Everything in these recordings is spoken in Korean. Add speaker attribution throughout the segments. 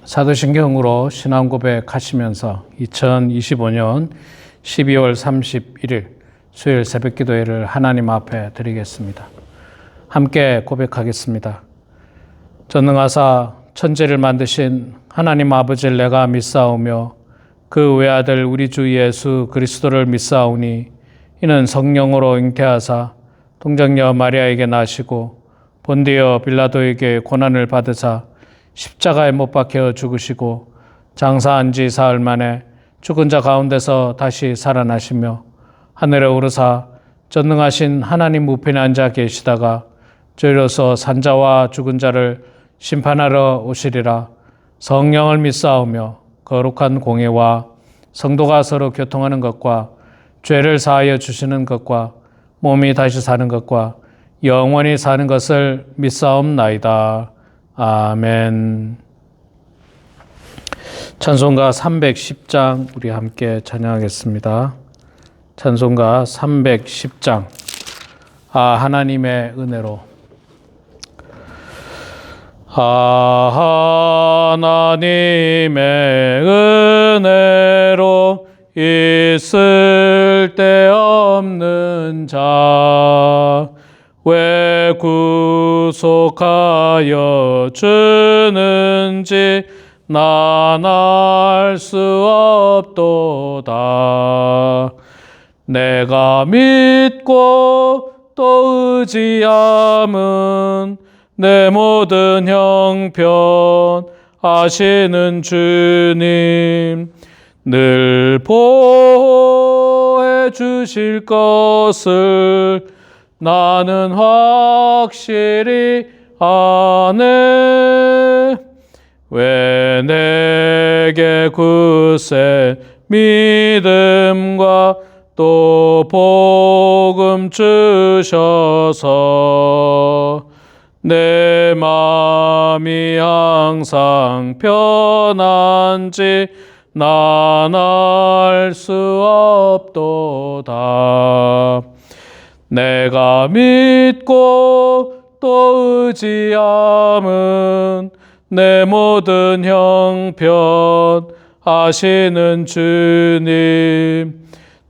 Speaker 1: 사도신경으로 신앙 고백하시면서 2025년 12월 31일 수요일 새벽 기도회를 하나님 앞에 드리겠습니다. 함께 고백하겠습니다. 전능하사 천지를 만드신 하나님 아버지를 내가 믿사오며 그 외아들 우리 주 예수 그리스도를 믿사오니 이는 성령으로 잉태하사 동정녀 마리아에게 나시고 본디오 빌라도에게 고난을 받으사 십자가에 못 박혀 죽으시고 장사한 지 사흘 만에 죽은 자 가운데서 다시 살아나시며 하늘에 오르사 전능하신 하나님 우편에 앉아 계시다가 저희로서 산자와 죽은 자를 심판하러 오시리라. 성령을 믿사오며 거룩한 공예와 성도가 서로 교통하는 것과 죄를 사하여 주시는 것과 몸이 다시 사는 것과 영원히 사는 것을 믿사옵나이다. 아멘. 찬송가 310장 우리 함께 찬양하겠습니다. 찬송가 310장 하나님의 은혜로. 하나님의 은혜로 있을 데 없는 자 왜 구속하여 주는지 난 알 수 없도다. 내가 믿고 또 의지함은 내 모든 형편 아시는 주님 늘 보호해 주실 것을 나는 확실히 아네. 왜 내게 굳센 믿음과 또 복음 주셔서 내 마음이 항상 편한지 난 알 수 없도다. 내가 믿고 또 의지함은 내 모든 형편 아시는 주님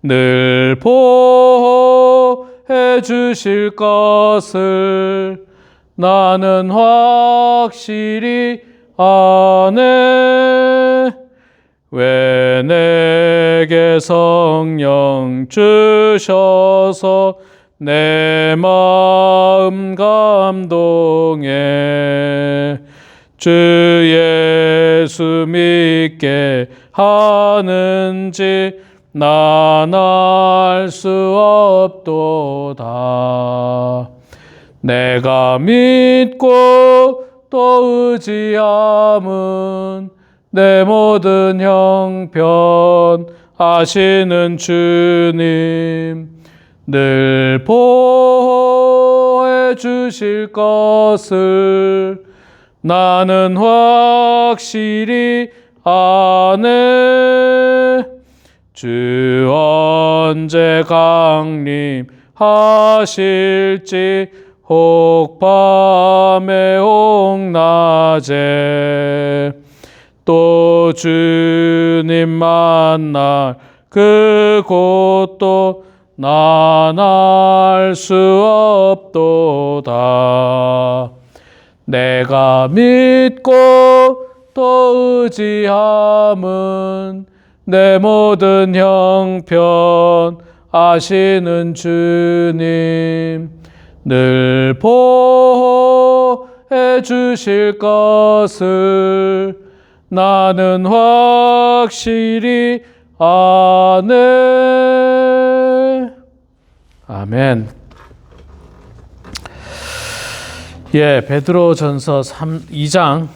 Speaker 1: 늘 보호해 주실 것을 나는 확실히 아네. 왜 내게 성령 주셔서 내 마음 감동해 주 예수 믿게 하는지 난 알 수 없도다. 내가 믿고 또 의지함은 내 모든 형편 아시는 주님 늘 보호해 주실 것을 나는 확실히 아네. 주 언제 강림하실지 혹 밤에 혹 낮에 또 주님 만날 그곳도 난 알 수 없도다. 내가 믿고 또 의지함은 내 모든 형편 아시는 주님 늘 보호해 주실 것을 나는 확실히 아네. 아멘. 베드로전서 2장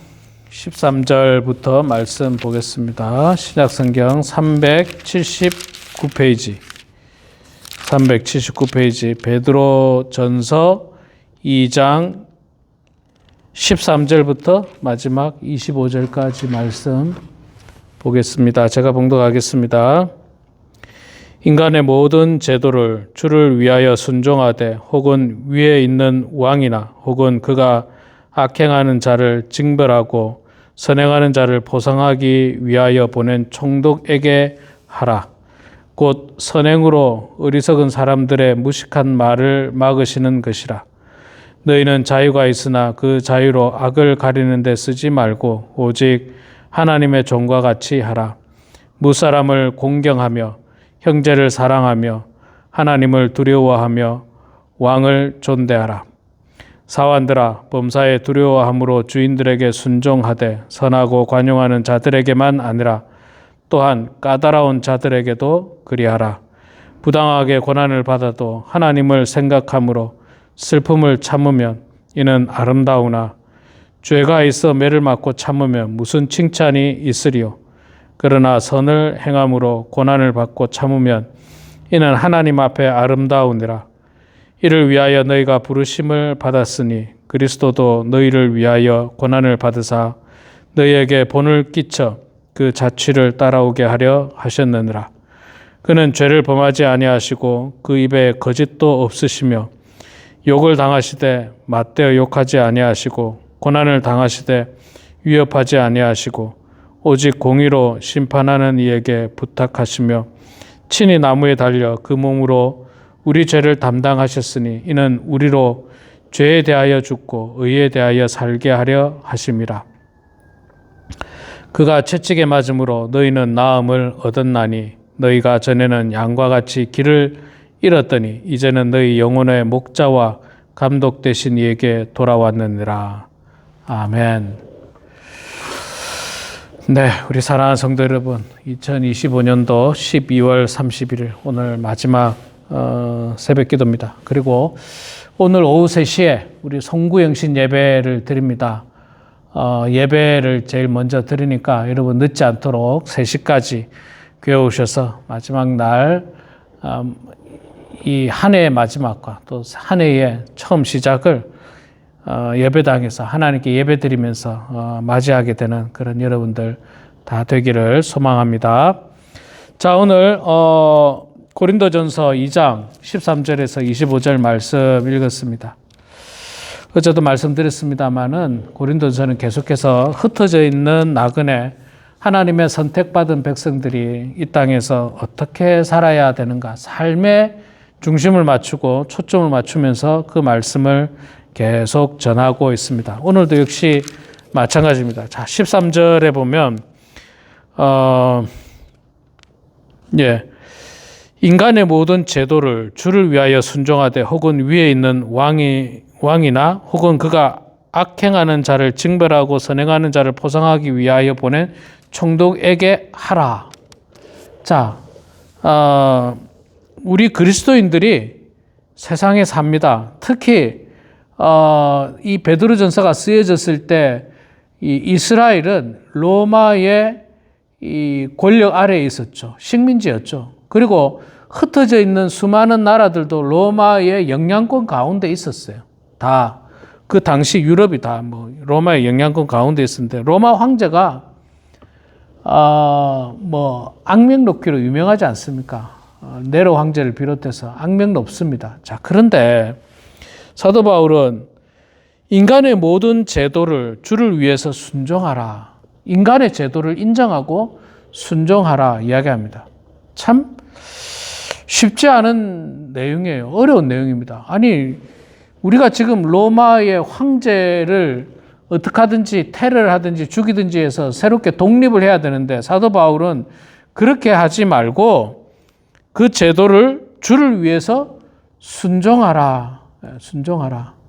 Speaker 1: 13절부터 말씀 보겠습니다. 신약성경 379페이지. 베드로전서 2장 13절부터 마지막 25절까지 말씀 보겠습니다. 제가 봉독하겠습니다. 인간의 모든 제도를 주를 위하여 순종하되 혹은 위에 있는 왕이나 혹은 그가 악행하는 자를 징벌하고 선행하는 자를 보상하기 위하여 보낸 총독에게 하라. 곧 선행으로 어리석은 사람들의 무식한 말을 막으시는 것이라. 너희는 자유가 있으나 그 자유로 악을 가리는 데 쓰지 말고 오직 하나님의 종과 같이 하라. 무사람을 공경하며 형제를 사랑하며 하나님을 두려워하며 왕을 존대하라. 사환들아, 범사에 두려워함으로 주인들에게 순종하되 선하고 관용하는 자들에게만 아니라 또한 까다로운 자들에게도 그리하라. 부당하게 고난을 받아도 하나님을 생각함으로 슬픔을 참으면 이는 아름다우나 죄가 있어 매를 맞고 참으면 무슨 칭찬이 있으리요. 그러나 선을 행함으로 고난을 받고 참으면 이는 하나님 앞에 아름다우니라. 이를 위하여 너희가 부르심을 받았으니 그리스도도 너희를 위하여 고난을 받으사 너희에게 본을 끼쳐 그 자취를 따라오게 하려 하셨느니라. 그는 죄를 범하지 아니하시고 그 입에 거짓도 없으시며 욕을 당하시되 맞대어 욕하지 아니하시고 고난을 당하시되 위협하지 아니하시고 오직 공의로 심판하는 이에게 부탁하시며 친히 나무에 달려 그 몸으로 우리 죄를 담당하셨으니 이는 우리로 죄에 대하여 죽고 의에 대하여 살게 하려 하심이라. 그가 채찍에 맞음으로 너희는 나음을 얻었나니 너희가 전에는 양과 같이 길을 잃었더니 이제는 너희 영혼의 목자와 감독 되신 이에게 돌아왔느니라. 아멘. 네, 우리 사랑하는 성도 여러분, 2025년도 12월 31일 오늘 마지막 새벽 기도입니다. 그리고 오늘 오후 3시에 우리 송구영신 예배를 드립니다. 예배를 제일 먼저 드리니까 여러분 늦지 않도록 3시까지 교회 오셔서 마지막 날 이 한 해의 마지막과 또 한 해의 처음 시작을 예배당에서 하나님께 예배드리면서 맞이하게 되는 그런 여러분들 다 되기를 소망합니다. 자, 오늘 고린도전서 2장 13절에서 25절 말씀 읽었습니다. 어제도 말씀드렸습니다마는 고린도전서는 계속해서 흩어져 있는 나그네 하나님의 선택받은 백성들이 이 땅에서 어떻게 살아야 되는가, 삶의 중심을 맞추고 초점을 맞추면서 그 말씀을 계속 전하고 있습니다. 오늘도 역시 마찬가지입니다. 자, 13절에 보면 인간의 모든 제도를 주를 위하여 순종하되 혹은 위에 있는 왕이나 혹은 그가 악행하는 자를 징벌하고 선행하는 자를 포상하기 위하여 보낸 총독에게 하라. 자, 우리 그리스도인들이 세상에 삽니다. 특히 이 베드로전서가 쓰여졌을 때 이 이스라엘은 로마의 이 권력 아래에 있었죠. 식민지였죠. 그리고 흩어져 있는 수많은 나라들도 로마의 영향권 가운데 있었어요. 다 그 당시 유럽이 다 뭐 로마의 영향권 가운데 있었는데 로마 황제가 악명 높기로 유명하지 않습니까? 네로 황제를 비롯해서 악명 높습니다. 자, 그런데 사도 바울은 인간의 모든 제도를 주를 위해서 순종하라. 인간의 제도를 인정하고 순종하라 이야기합니다. 참 쉽지 않은 내용이에요. 어려운 내용입니다. 아니, 우리가 지금 로마의 황제를 어떻게 하든지 테러를 하든지 죽이든지 해서 새롭게 독립을 해야 되는데 사도 바울은 그렇게 하지 말고 그 제도를 주를 위해서 순종하라. 순종하라.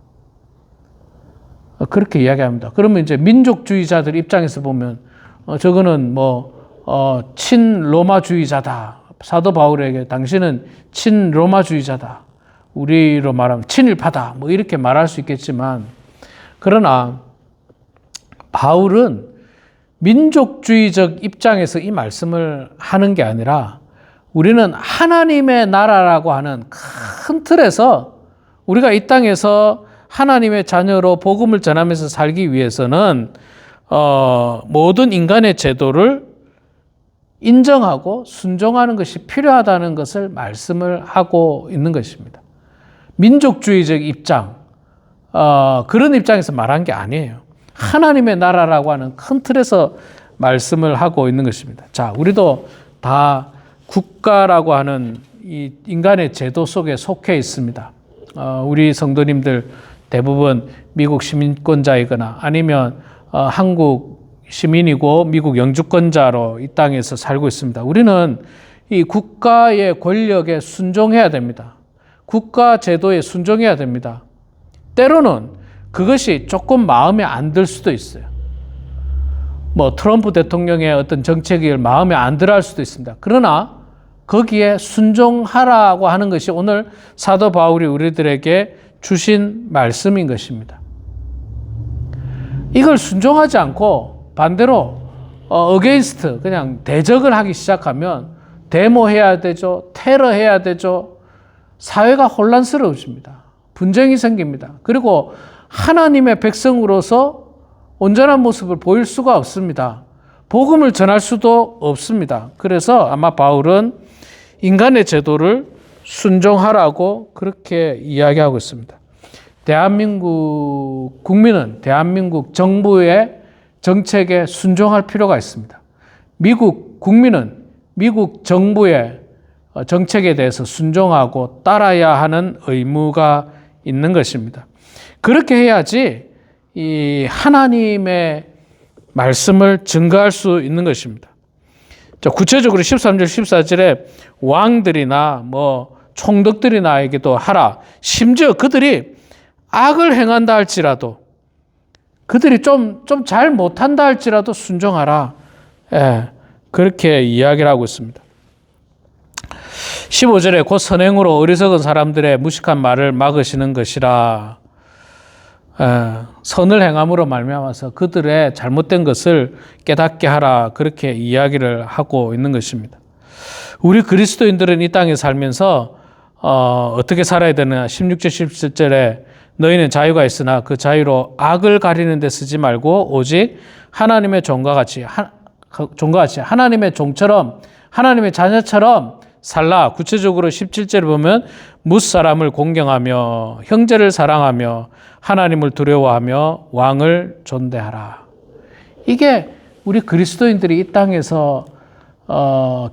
Speaker 1: 그렇게 이야기합니다. 그러면 이제 민족주의자들 입장에서 보면 저거는 친로마주의자다. 사도 바울에게 당신은 친로마주의자다. 우리로 말하면 친일파다. 이렇게 말할 수 있겠지만 그러나 바울은 민족주의적 입장에서 이 말씀을 하는 게 아니라 우리는 하나님의 나라라고 하는 큰 틀에서 우리가 이 땅에서 하나님의 자녀로 복음을 전하면서 살기 위해서는 모든 인간의 제도를 인정하고 순종하는 것이 필요하다는 것을 말씀을 하고 있는 것입니다. 민족주의적 입장, 그런 입장에서 말한 게 아니에요. 하나님의 나라라고 하는 큰 틀에서 말씀을 하고 있는 것입니다. 자, 우리도 다 국가라고 하는 이 인간의 제도 속에 속해 있습니다. 우리 성도님들 대부분 미국 시민권자이거나 아니면 한국 시민이고 미국 영주권자로 이 땅에서 살고 있습니다. 우리는 이 국가의 권력에 순종해야 됩니다. 국가 제도에 순종해야 됩니다. 때로는 그것이 조금 마음에 안 들 수도 있어요. 뭐 트럼프 대통령의 어떤 정책이 마음에 안 들어 할 수도 있습니다. 그러나 거기에 순종하라고 하는 것이 오늘 사도 바울이 우리들에게 주신 말씀인 것입니다. 이걸 순종하지 않고 반대로 against 그냥 대적을 하기 시작하면 데모해야 되죠. 테러해야 되죠. 사회가 혼란스러워집니다. 분쟁이 생깁니다. 그리고 하나님의 백성으로서 온전한 모습을 보일 수가 없습니다. 복음을 전할 수도 없습니다. 그래서 아마 바울은 인간의 제도를 순종하라고 그렇게 이야기하고 있습니다. 대한민국 국민은 대한민국 정부의 정책에 순종할 필요가 있습니다. 미국 국민은 미국 정부의 정책에 대해서 순종하고 따라야 하는 의무가 있는 것입니다. 그렇게 해야지 이 하나님의 말씀을 증거할 수 있는 것입니다. 자, 구체적으로 13절, 14절에 왕들이나 뭐 총독들이나에게도 하라. 심지어 그들이 악을 행한다 할지라도 그들이 좀 잘 못한다 할지라도 순종하라. 예, 그렇게 이야기를 하고 있습니다. 15절에 곧 선행으로 어리석은 사람들의 무식한 말을 막으시는 것이라. 선을 행함으로 말미암아서 그들의 잘못된 것을 깨닫게 하라. 그렇게 이야기를 하고 있는 것입니다. 우리 그리스도인들은 이 땅에 살면서 어떻게 살아야 되느냐. 16절 17절에 너희는 자유가 있으나 그 자유로 악을 가리는 데 쓰지 말고 오직 하나님의 종과 같이 하나님의 종처럼 하나님의 자녀처럼 살라. 구체적으로 17절을 보면 무사람을 공경하며 형제를 사랑하며 하나님을 두려워하며 왕을 존대하라. 이게 우리 그리스도인들이 이 땅에서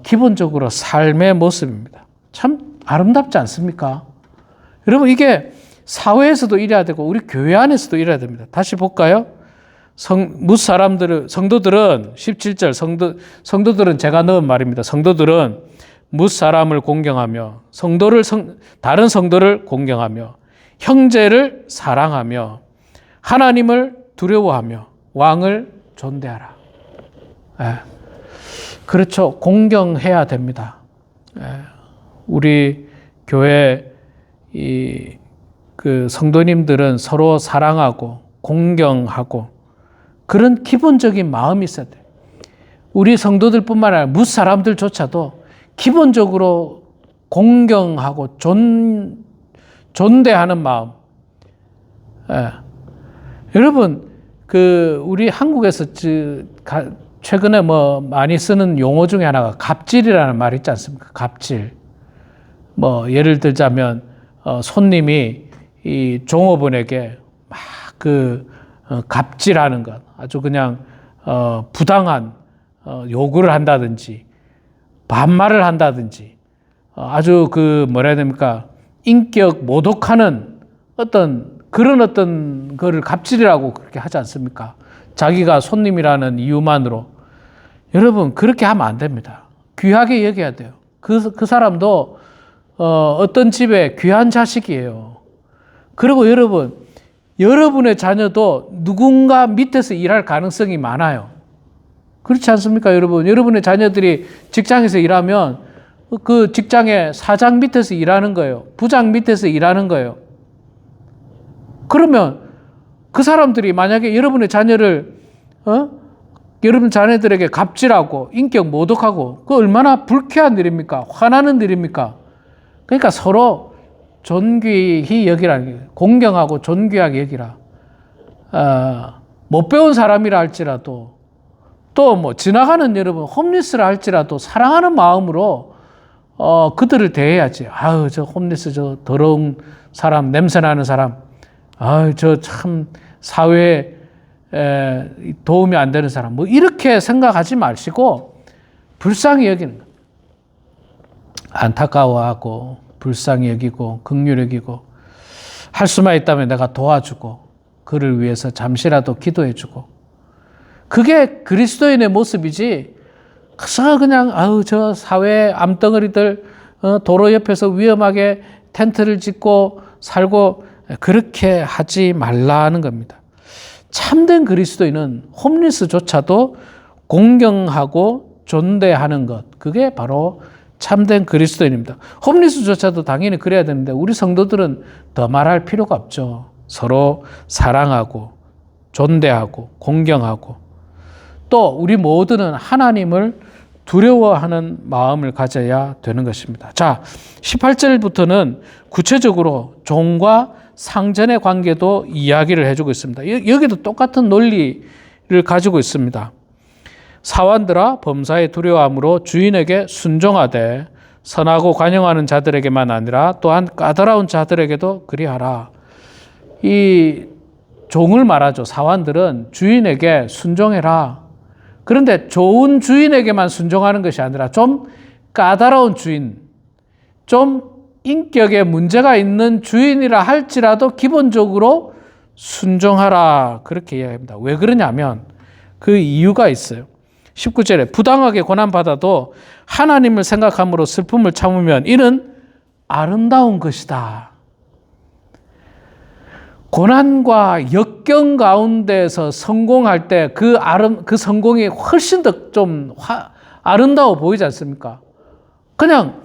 Speaker 1: 기본적으로 삶의 모습입니다. 참 아름답지 않습니까? 여러분, 이게 사회에서도 이래야 되고 우리 교회 안에서도 이래야 됩니다. 다시 볼까요? 성도들은 17절 성도들은 제가 넣은 말입니다. 성도들은 무사람을 공경하며 다른 성도를 공경하며 형제를 사랑하며 하나님을 두려워하며 왕을 존대하라. 그렇죠. 공경해야 됩니다. 우리 교회 그 성도님들은 서로 사랑하고 공경하고 그런 기본적인 마음이 있어야 돼요. 우리 성도들뿐만 아니라 무사람들조차도 기본적으로 공경하고 존대하는 마음. 여러분, 우리 한국에서 최근에 뭐 많이 쓰는 용어 중에 하나가 갑질이라는 말이 있지 않습니까? 갑질. 뭐 예를 들자면 손님이 이 종업원에게 막 갑질하는 것, 아주 그냥 부당한 요구를 한다든지 반말을 한다든지 아주 뭐라 해야 됩니까? 인격 모독하는 그런 거를 갑질이라고 그렇게 하지 않습니까? 자기가 손님이라는 이유만으로. 여러분, 그렇게 하면 안 됩니다. 귀하게 여겨야 돼요. 그 사람도 어떤 집에 귀한 자식이에요. 그리고 여러분의 자녀도 누군가 밑에서 일할 가능성이 많아요. 그렇지 않습니까, 여러분? 여러분의 자녀들이 직장에서 일하면 그 직장의 사장 밑에서 일하는 거예요. 부장 밑에서 일하는 거예요. 그러면 그 사람들이 만약에 여러분의 자녀를 여러분 자녀들에게 갑질하고 인격 모독하고 그 얼마나 불쾌한 일입니까? 화나는 일입니까? 그러니까 서로 존귀히 여기라는 게 공경하고 존귀하게 여기라. 못 배운 사람이라 할지라도 또 뭐 지나가는 여러분 홈리스라 할지라도 사랑하는 마음으로 그들을 대해야지. 아유, 저 홈리스, 저 더러운 사람, 냄새나는 사람, 아유, 저 참 사회에 도움이 안 되는 사람, 뭐 이렇게 생각하지 마시고 불쌍히 여기는 거예요. 안타까워하고 불쌍히 여기고 긍휼히 여기고 할 수만 있다면 내가 도와주고 그를 위해서 잠시라도 기도해주고, 그게 그리스도인의 모습이지. 그냥 저 사회 암덩어리들 도로 옆에서 위험하게 텐트를 짓고 살고 그렇게 하지 말라는 겁니다. 참된 그리스도인은 홈리스조차도 공경하고 존대하는 것, 그게 바로 참된 그리스도인입니다. 홈리스조차도 당연히 그래야 되는데 우리 성도들은 더 말할 필요가 없죠. 서로 사랑하고 존대하고 공경하고, 또 우리 모두는 하나님을 두려워하는 마음을 가져야 되는 것입니다. 자, 18절부터는 구체적으로 종과 상전의 관계도 이야기를 해주고 있습니다. 여기도 똑같은 논리를 가지고 있습니다. 사환들아, 범사에 두려워함으로 주인에게 순종하되 선하고 관용하는 자들에게만 아니라 또한 까다로운 자들에게도 그리하라. 이 종을 말하죠. 사환들은 주인에게 순종해라. 그런데 좋은 주인에게만 순종하는 것이 아니라 좀 까다로운 주인, 좀 인격에 문제가 있는 주인이라 할지라도 기본적으로 순종하라. 그렇게 이야기합니다. 왜 그러냐면 그 이유가 있어요. 19절에 부당하게 고난받아도 하나님을 생각함으로 슬픔을 참으면 이는 아름다운 것이다. 고난과 역경 가운데서 성공할 때 그 성공이 훨씬 더 좀 아름다워 보이지 않습니까? 그냥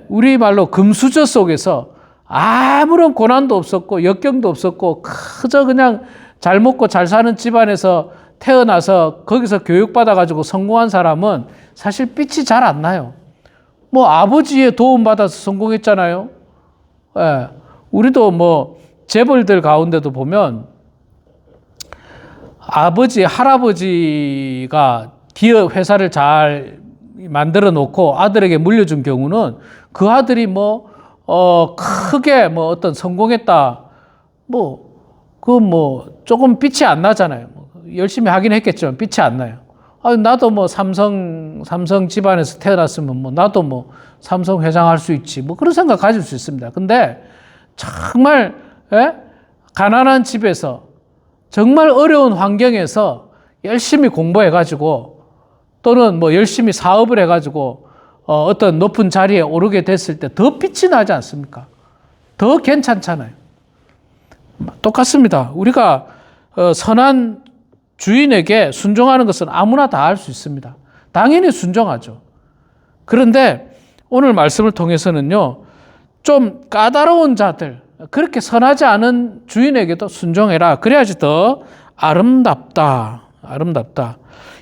Speaker 1: 우리말로 금수저 속에서 아무런 고난도 없었고 역경도 없었고 그저 그냥 잘 먹고 잘 사는 집안에서 태어나서 거기서 교육받아가지고 성공한 사람은 사실 빛이 잘 안 나요. 뭐 아버지의 도움받아서 성공했잖아요. 우리도 뭐 재벌들 가운데도 보면 아버지, 할아버지가 기업 회사를 잘 만들어 놓고 아들에게 물려준 경우는 그 아들이 크게 어떤 성공했다. 조금 빛이 안 나잖아요. 열심히 하긴 했겠지만 빛이 안 나요. 나도 삼성 집안에서 태어났으면 나도 삼성 회장 할 수 있지. 그런 생각 가질 수 있습니다. 근데 정말 가난한 집에서 정말 어려운 환경에서 열심히 공부해가지고 또는 열심히 사업을 해가지고 어떤 높은 자리에 오르게 됐을 때 더 빛이 나지 않습니까? 더 괜찮잖아요. 똑같습니다. 우리가 선한 주인에게 순종하는 것은 아무나 다 할 수 있습니다. 당연히 순종하죠. 그런데 오늘 말씀을 통해서는요, 좀 까다로운 자들, 그렇게 선하지 않은 주인에게도 순종해라. 그래야지 더 아름답다.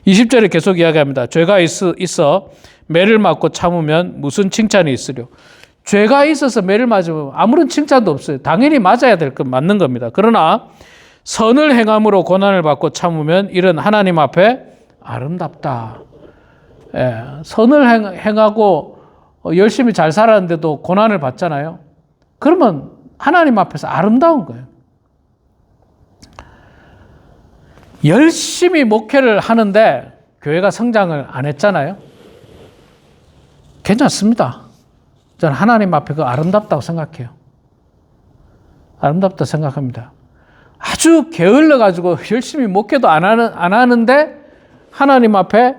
Speaker 1: 20절에 계속 이야기합니다. 죄가 있어 매를 맞고 참으면 무슨 칭찬이 있으려. 죄가 있어서 매를 맞으면 아무런 칭찬도 없어요. 당연히 맞아야 될 건 맞는 겁니다. 그러나 선을 행함으로 고난을 받고 참으면 이런 하나님 앞에 아름답다. 선을 행하고 열심히 잘 살았는데도 고난을 받잖아요. 그러면 하나님 앞에서 아름다운 거예요. 열심히 목회를 하는데 교회가 성장을 안 했잖아요. 괜찮습니다. 저는 하나님 앞에 그 아름답다고 생각해요. 아름답다 생각합니다. 아주 게을러가지고 열심히 목회도 안 하는데 하나님 앞에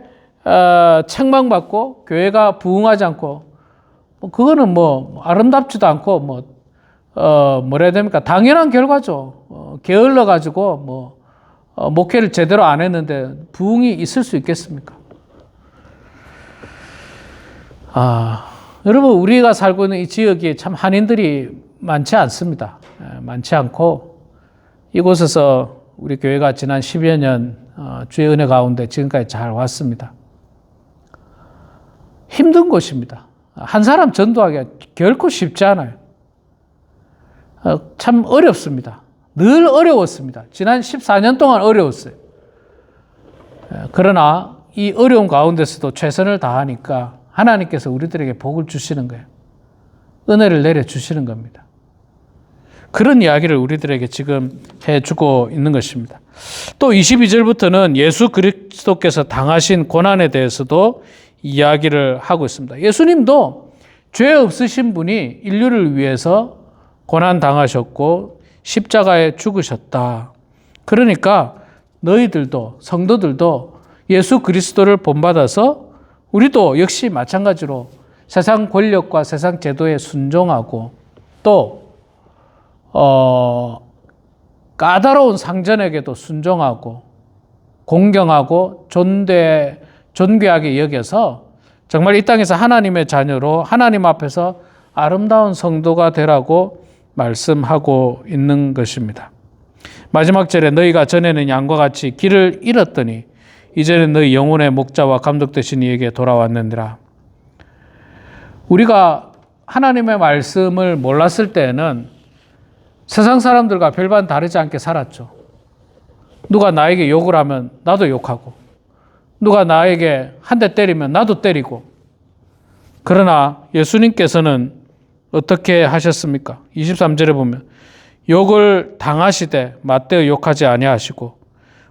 Speaker 1: 책망받고 교회가 부흥하지 않고 그거는 아름답지도 않고 뭐라 해야 됩니까? 당연한 결과죠. 게을러가지고 목회를 제대로 안 했는데 부흥이 있을 수 있겠습니까? 여러분, 우리가 살고 있는 이 지역에 참 한인들이 많지 않습니다. 많지 않고 이곳에서 우리 교회가 지난 10여 년 주의 은혜 가운데 지금까지 잘 왔습니다. 힘든 곳입니다. 한 사람 전도하기가 결코 쉽지 않아요. 참 어렵습니다. 늘 어려웠습니다. 지난 14년 동안 어려웠어요. 그러나 이 어려운 가운데서도 최선을 다하니까 하나님께서 우리들에게 복을 주시는 거예요. 은혜를 내려주시는 겁니다. 그런 이야기를 우리들에게 지금 해주고 있는 것입니다. 또 22절부터는 예수 그리스도께서 당하신 고난에 대해서도 이야기를 하고 있습니다. 예수님도 죄 없으신 분이 인류를 위해서 고난 당하셨고 십자가에 죽으셨다. 그러니까 너희들도 성도들도 예수 그리스도를 본받아서 우리도 역시 마찬가지로 세상 권력과 세상 제도에 순종하고 또 까다로운 상전에게도 순종하고 공경하고 존귀하게 여겨서 정말 이 땅에서 하나님의 자녀로 하나님 앞에서 아름다운 성도가 되라고 말씀하고 있는 것입니다. 마지막 절에 너희가 전에는 양과 같이 길을 잃었더니 이제는 너희 영혼의 목자와 감독 되신 이에게 돌아왔느니라. 우리가 하나님의 말씀을 몰랐을 때에는 세상 사람들과 별반 다르지 않게 살았죠. 누가 나에게 욕을 하면 나도 욕하고 누가 나에게 한 대 때리면 나도 때리고. 그러나 예수님께서는 어떻게 하셨습니까? 23절에 보면 욕을 당하시되 맞대어 욕하지 아니하시고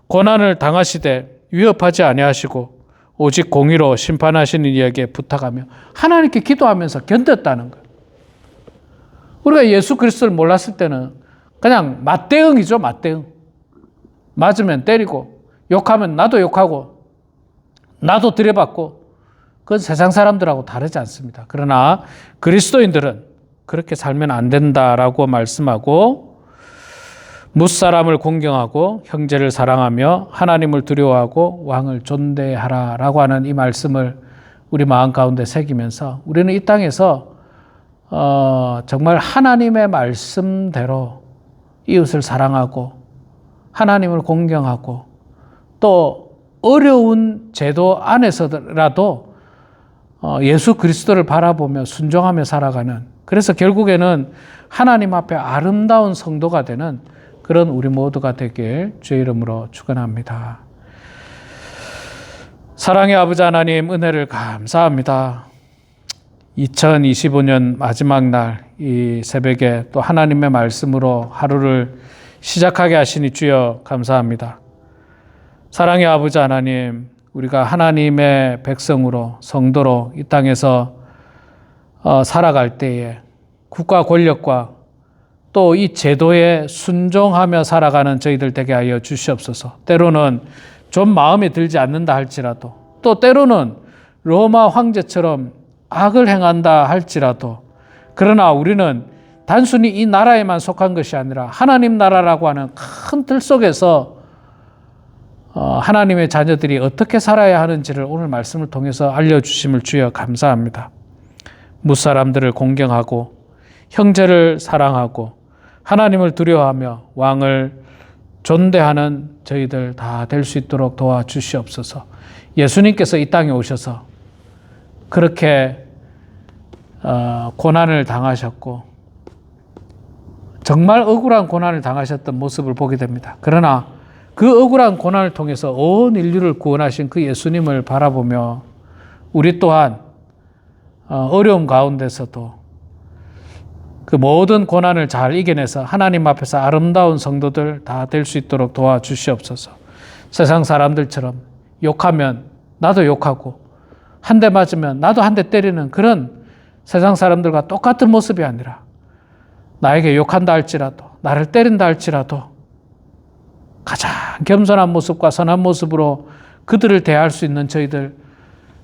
Speaker 1: 고난을 당하시되 위협하지 아니하시고 오직 공의로 심판하시는 이에게 부탁하며 하나님께 기도하면서 견뎠다는 거예요. 우리가 예수 그리스도를 몰랐을 때는 그냥 맞대응이죠. 맞대응. 맞으면 때리고 욕하면 나도 욕하고 나도 들여받고 그건 세상 사람들하고 다르지 않습니다. 그러나 그리스도인들은 그렇게 살면 안 된다라고 말씀하고 무사람을 공경하고 형제를 사랑하며 하나님을 두려워하고 왕을 존대하라라고 하는 이 말씀을 우리 마음 가운데 새기면서 우리는 이 땅에서 정말 하나님의 말씀대로 이웃을 사랑하고 하나님을 공경하고 또 어려운 제도 안에서라도 예수 그리스도를 바라보며 순종하며 살아가는, 그래서 결국에는 하나님 앞에 아름다운 성도가 되는 그런 우리 모두가 되길 주의 이름으로 축원합니다. 사랑의 아버지 하나님, 은혜를 감사합니다. 2025년 마지막 날 이 새벽에 또 하나님의 말씀으로 하루를 시작하게 하시니 주여 감사합니다. 사랑의 아버지 하나님, 우리가 하나님의 백성으로 성도로 이 땅에서 살아갈 때에 국가 권력과 또 이 제도에 순종하며 살아가는 저희들 되게 하여 주시옵소서. 때로는 좀 마음에 들지 않는다 할지라도, 또 때로는 로마 황제처럼 악을 행한다 할지라도, 그러나 우리는 단순히 이 나라에만 속한 것이 아니라 하나님 나라라고 하는 큰 틀 속에서 하나님의 자녀들이 어떻게 살아야 하는지를 오늘 말씀을 통해서 알려주심을 주여 감사합니다. 무사람들을 공경하고 형제를 사랑하고 하나님을 두려워하며 왕을 존대하는 저희들 다 될 수 있도록 도와주시옵소서. 예수님께서 이 땅에 오셔서 그렇게 고난을 당하셨고 정말 억울한 고난을 당하셨던 모습을 보게 됩니다. 그러나 그 억울한 고난을 통해서 온 인류를 구원하신 그 예수님을 바라보며 우리 또한 어려움 가운데서도 그 모든 고난을 잘 이겨내서 하나님 앞에서 아름다운 성도들 다 될 수 있도록 도와주시옵소서. 세상 사람들처럼 욕하면 나도 욕하고 한 대 맞으면 나도 한 대 때리는 그런 세상 사람들과 똑같은 모습이 아니라 나에게 욕한다 할지라도 나를 때린다 할지라도 가장 겸손한 모습과 선한 모습으로 그들을 대할 수 있는 저희들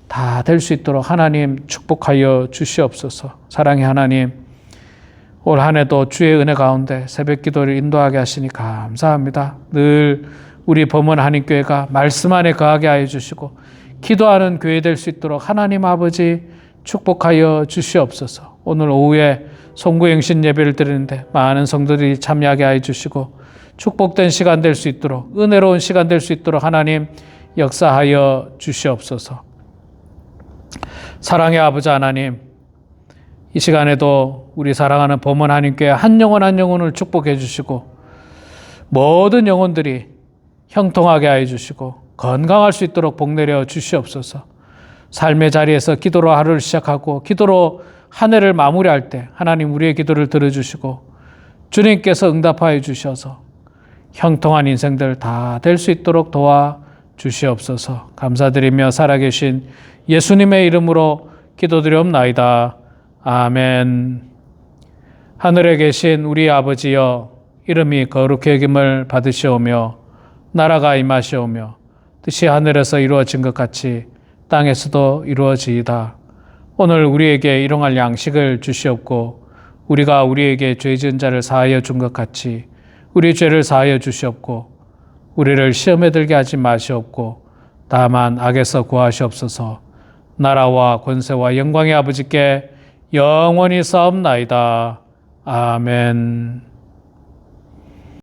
Speaker 1: 다 될 수 있도록 하나님 축복하여 주시옵소서. 사랑의 하나님, 올 한 해도 주의 은혜 가운데 새벽 기도를 인도하게 하시니 감사합니다. 늘 우리 범원 한인교회가 말씀 안에 거하게 하여 주시고 기도하는 교회 될 수 있도록 하나님 아버지 축복하여 주시옵소서. 오늘 오후에 송구영신 예배를 드리는데 많은 성도들이 참여하게 하여 주시고 축복된 시간 될 수 있도록, 은혜로운 시간 될 수 있도록 하나님 역사하여 주시옵소서. 사랑의 아버지 하나님, 이 시간에도 우리 사랑하는 범원 한인교회 한 영혼 한 영혼을 축복해 주시고 모든 영혼들이 형통하게 하여 주시고 건강할 수 있도록 복 내려 주시옵소서. 삶의 자리에서 기도로 하루를 시작하고 기도로 한 해를 마무리할 때 하나님 우리의 기도를 들어주시고 주님께서 응답하여 주셔서 형통한 인생들 다 될 수 있도록 도와 주시옵소서. 감사드리며 살아계신 예수님의 이름으로 기도드리옵나이다. 아멘. 하늘에 계신 우리 아버지여, 이름이 거룩히 여김을 받으시오며 나라가 임하시오며 뜻이 하늘에서 이루어진 것 같이 땅에서도 이루어지이다. 오늘 우리에게 일용할 양식을 주시옵고 우리가 우리에게 죄 지은 자를 사하여 준 것 같이 우리 죄를 사하여 주시옵고 우리를 시험에 들게 하지 마시옵고 다만 악에서 구하시옵소서. 나라와 권세와 영광의 아버지께 영원히 싸움나이다. 아멘.